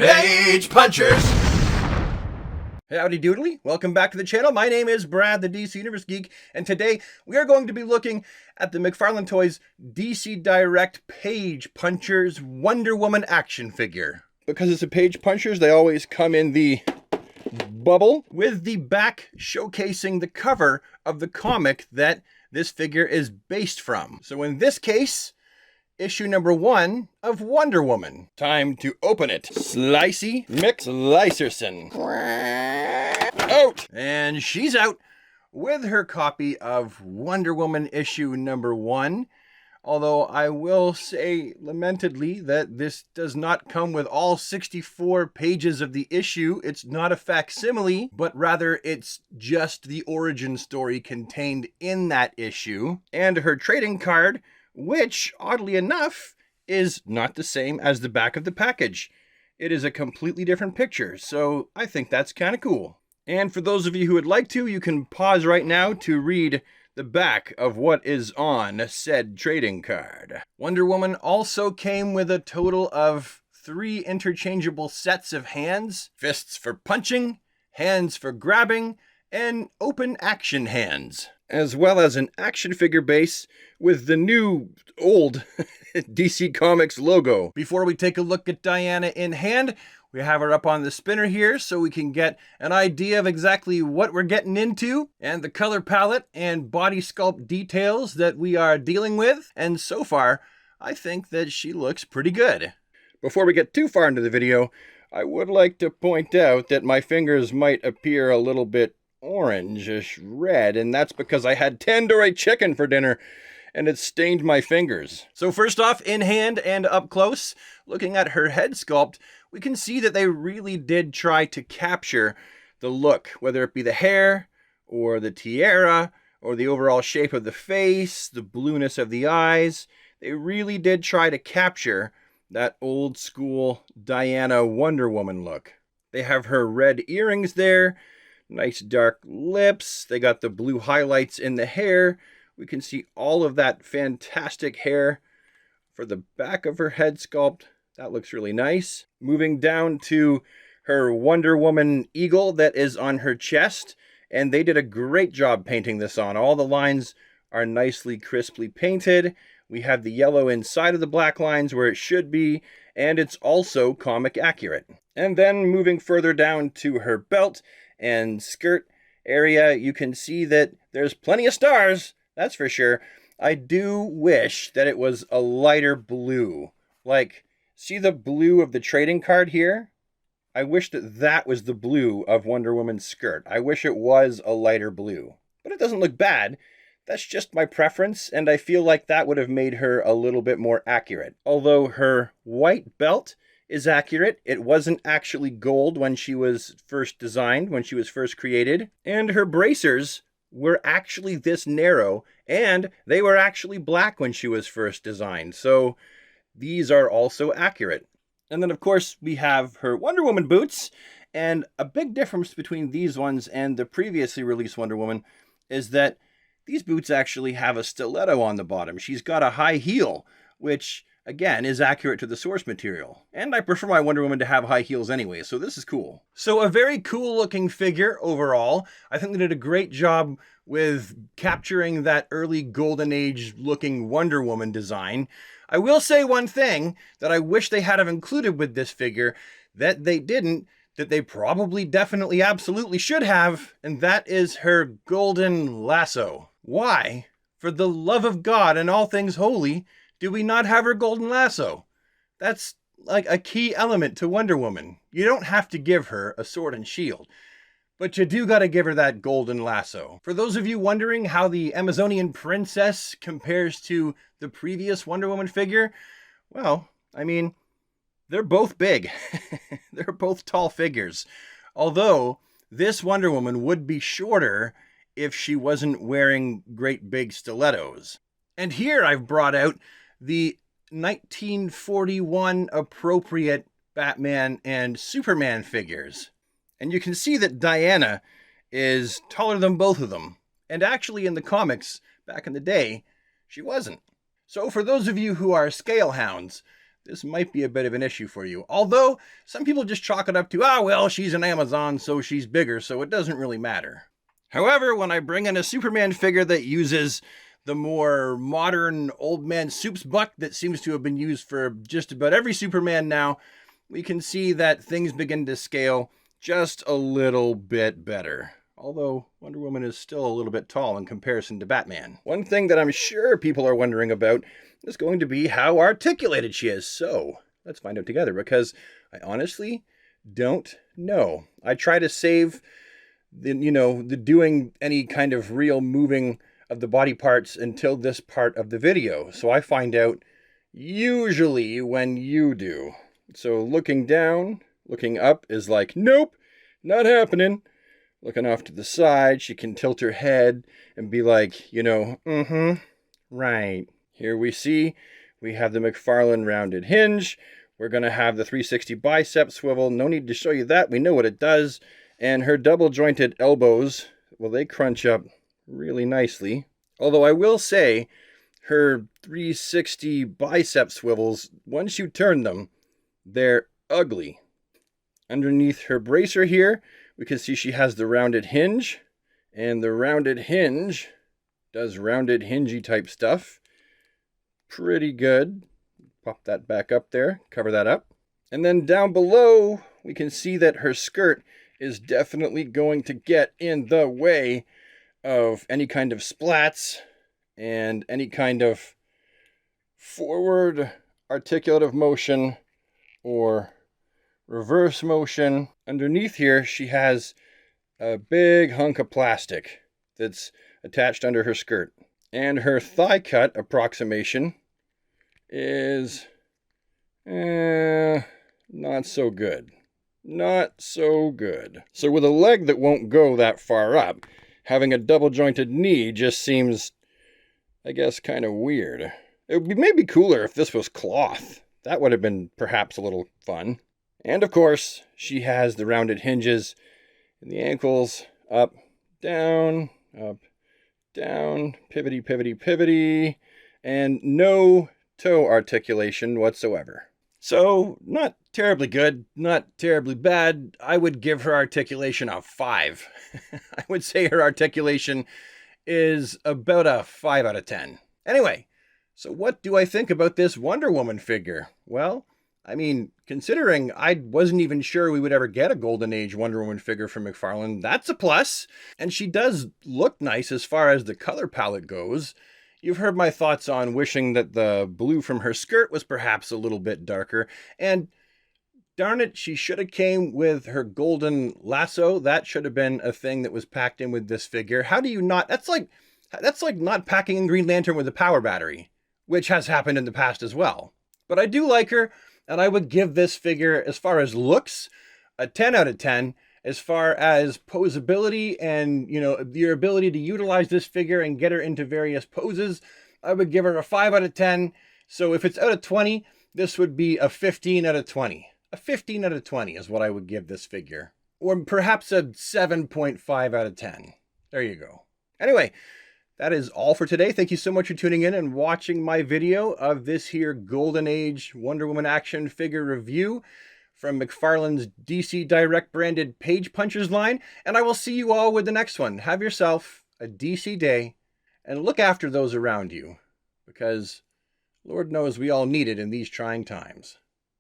Page Punchers! Howdy doodly, welcome back to the channel. My name is Brad, the DC Universe Geek, and today we are going to be looking at the McFarlane Toys DC Direct Page Punchers Wonder Woman action figure. Because it's a Page Punchers, they always come in the bubble with the back showcasing the cover of the comic that this figure is based from. So in this case, issue number 1 of Wonder Woman. Time to open it. Slicey McSlicerson. Out! And she's out with her copy of Wonder Woman issue number 1. Although I will say, lamentedly, that this does not come with all 64 pages of the issue. It's not a facsimile, but rather it's just the origin story contained in that issue. And her trading card, which, oddly enough, is not the same as the back of the package. It is a completely different picture, so I think that's kind of cool. And for those of you who would like to, you can pause right now to read the back of what is on said trading card. Wonder Woman also came with a total of 3 interchangeable sets of hands: fists for punching, hands for grabbing, and open action hands, as well as an action figure base with the new old DC Comics logo. Before we take a look at Diana in hand, we have her up on the spinner here so we can get an idea of exactly what we're getting into and the color palette and body sculpt details that we are dealing with. And so far, I think that she looks pretty good. Before we get too far into the video, I would like to point out that my fingers might appear a little bit orangish red, and that's because I had tandoori chicken for dinner and it stained my fingers. So first off, in hand and up close, looking at her head sculpt, we can see that they really did try to capture the look, whether it be the hair or the tiara or the overall shape of the face, the blueness of the eyes. They really did try to capture that old school Diana Wonder Woman look. They have her red earrings there, nice dark lips. They got the blue highlights in the hair. We can see all of that fantastic hair for the back of her head sculpt. That looks really nice. Moving down to her Wonder Woman eagle that is on her chest. And they did a great job painting this on. All the lines are nicely, crisply painted. We have the yellow inside of the black lines where it should be. And it's also comic accurate. And then moving further down to her belt and skirt area, you can see that there's plenty of stars. That's for sure. I do wish that it was a lighter blue. Like, see the blue of the trading card here? I wish that that was the blue of Wonder Woman's skirt. I wish it was a lighter blue. But it doesn't look bad. That's just my preference, and I feel like that would have made her a little bit more accurate. Although her white belt is accurate, it wasn't actually gold when she was first designed, when she was first created. And her bracers were actually this narrow, and they were actually black when she was first designed. So these are also accurate. And then, of course, we have her Wonder Woman boots. And a big difference between these ones and the previously released Wonder Woman is that these boots actually have a stiletto on the bottom. She's got a high heel, which, again, is accurate to the source material. And I prefer my Wonder Woman to have high heels anyway, so this is cool. So a very cool looking figure overall. I think they did a great job with capturing that early Golden Age looking Wonder Woman design. I will say one thing that I wish they had have included with this figure that they didn't, that they probably definitely absolutely should have, and that is her golden lasso. Why, for the love of God and all things holy, do we not have her golden lasso? That's like a key element to Wonder Woman. You don't have to give her a sword and shield, but you do gotta give her that golden lasso. For those of you wondering how the Amazonian princess compares to the previous Wonder Woman figure, well, I mean, they're both big. They're both tall figures. Although, this Wonder Woman would be shorter if she wasn't wearing great big stilettos. And here I've brought out the 1941 appropriate Batman and Superman figures. And you can see that Diana is taller than both of them. And actually in the comics, back in the day, she wasn't. So for those of you who are scale hounds, this might be a bit of an issue for you. Although, some people just chalk it up to, well, she's an Amazon, so she's bigger, so it doesn't really matter. However, when I bring in a Superman figure that uses the more modern old man soup's buck that seems to have been used for just about every Superman now, we can see that things begin to scale just a little bit better. Although Wonder Woman is still a little bit tall in comparison to Batman. One thing that I'm sure people are wondering about is going to be how articulated she is. So let's find out together, because I honestly don't know. I try to save the doing any kind of real moving of the body parts until this part of the video. So I find out usually when you do. So looking down, looking up is like, nope, not happening. Looking off to the side, she can tilt her head and be like, right. Here we have the McFarlane rounded hinge. We're going to have the 360 bicep swivel. No need to show you that. We know what it does. And her double jointed elbows, well, they crunch up really nicely. Although I will say, her 360 bicep swivels, once you turn them, they're ugly. Underneath her bracer here, we can see she has the rounded hinge, and the rounded hinge does rounded hingey type stuff. Pretty good. Pop that back up there, cover that up. And then down below, we can see that her skirt is definitely going to get in the way of any kind of splats and any kind of forward articulative motion or reverse motion. Underneath here, she has a big hunk of plastic that's attached under her skirt. And her thigh cut approximation is not so good. Not so good. So with a leg that won't go that far up, having a double jointed knee just seems, I guess, kind of weird. It would maybe cooler if this was cloth. That would have been perhaps a little fun. And of course, she has the rounded hinges in the ankles, up, down, pivotty, pivotty, pivotty, and no toe articulation whatsoever. So, not terribly good, not terribly bad. I would give her articulation a 5. I would say her articulation is about a 5 out of 10. Anyway, so what do I think about this Wonder Woman figure? Well, I mean, considering I wasn't even sure we would ever get a Golden Age Wonder Woman figure from McFarlane, that's a plus. And she does look nice as far as the color palette goes. You've heard my thoughts on wishing that the blue from her skirt was perhaps a little bit darker. And darn it, she should have came with her golden lasso. That should have been a thing that was packed in with this figure. How do you not? That's like not packing in Green Lantern with a power battery, which has happened in the past as well. But I do like her, and I would give this figure, as far as looks, a 10 out of 10. As far as posability and, your ability to utilize this figure and get her into various poses, I would give her a 5 out of 10. So if it's out of 20, this would be a 15 out of 20. A 15 out of 20 is what I would give this figure. Or perhaps a 7.5 out of 10. There you go. Anyway, that is all for today. Thank you so much for tuning in and watching my video of this here Golden Age Wonder Woman action figure review from McFarlane's DC Direct branded Page Punchers line, and I will see you all with the next one. Have yourself a DC day, and look after those around you, because Lord knows we all need it in these trying times.